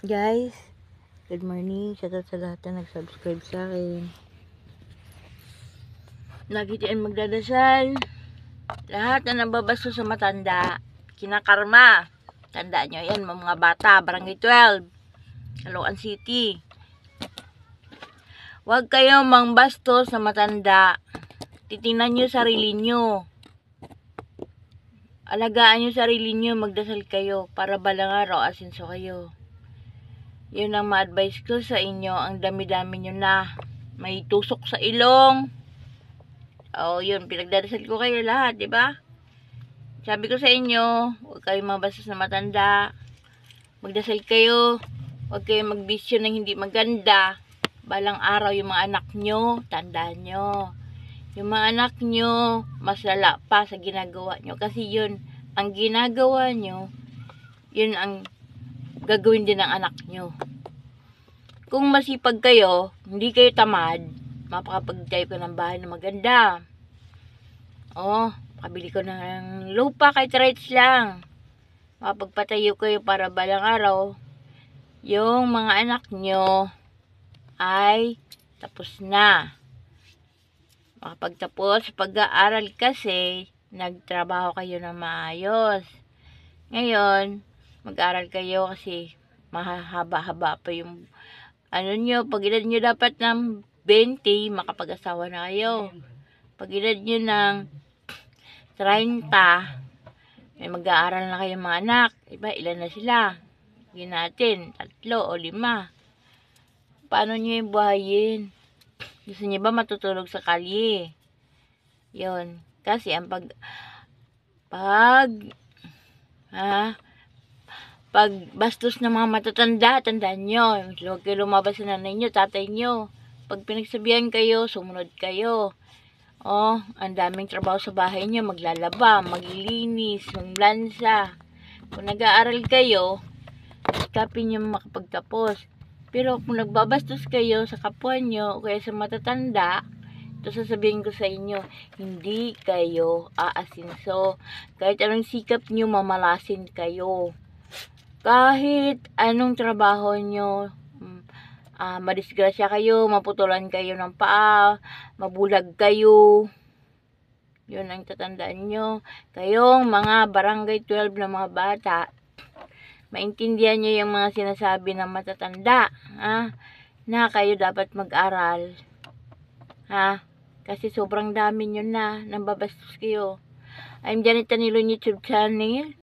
Guys, good morning. Shoutout sa lahat na nag-subscribe sa akin. Lagi tayong magdadasal. Lahat na nababasto sa matanda, kinakarma. Tandaan nyo yan, mga bata, Barangay 12, Caloocan City. Huwag kayong mangbasto sa matanda. Titingnan nyo sarili nyo. Alagaan nyo sarili nyo, magdasal kayo para balang araw asinso kayo. Yun ang ma-advise ko sa inyo. Ang dami-dami nyo na. May tusok sa ilong. Yun. Pinagdadasal ko kayo lahat, di ba? Sabi ko sa inyo, huwag kayong mabasa sa matanda. Magdasal kayo. Huwag kayong magbisyo ng hindi maganda. Balang araw yung mga anak nyo, tandaan nyo. Yung mga anak nyo, mas lala pa sa ginagawa nyo. Kasi yun, ang ginagawa nyo, yun ang gagawin din ng anak nyo. Kung masipag kayo, hindi kayo tamad, mapakapag-tayo ko ng bahay na maganda. Makabili ko ng lupa kahit rights lang. Mapagpatayo kayo para balang araw, yung mga anak nyo ay tapos na. Makapagtapos pag-aaral kasi, nagtrabaho kayo na maayos. Ngayon, mag-aral kayo kasi mahaba-haba pa yung nyo, pag edad nyo dapat ng 20, makapag-asawa na kayo. Pag edad nyo ng 30, may mag-aaral na kayong mga anak. Iba, ilan na sila? Sige natin, 3 o 5. Paano nyo yung buhayin? Gusto nyo ba matutulog sa kalye? Yun. Kasi ang pag bastos ng mga matatanda, tandaan nyo, huwag kayo lumabas sa nanay nyo, tatay nyo. Pag pinagsabihan kayo, sumunod kayo. Ang daming trabaho sa bahay nyo, maglalaba, maglilinis, maglansa. Kung nag-aaral kayo, sikapin nyo makapagtapos. Pero kung nagbabastos kayo sa kapwa nyo, o kaya sa matatanda, ito sasabihin ko sa inyo, hindi kayo aasinso. Kahit anong sikap nyo, mamalasin kayo. Kahit anong trabaho nyo, madisgrasya kayo, maputulan kayo ng paa, mabulag kayo, yun ang tatandaan nyo. Kayong mga Barangay 12 na mga bata, maintindihan nyo yung mga sinasabi ng matatanda, na kayo dapat mag-aral, kasi sobrang dami nyo na, nambabastos kayo. I'm Janet Tanilo YouTube channel.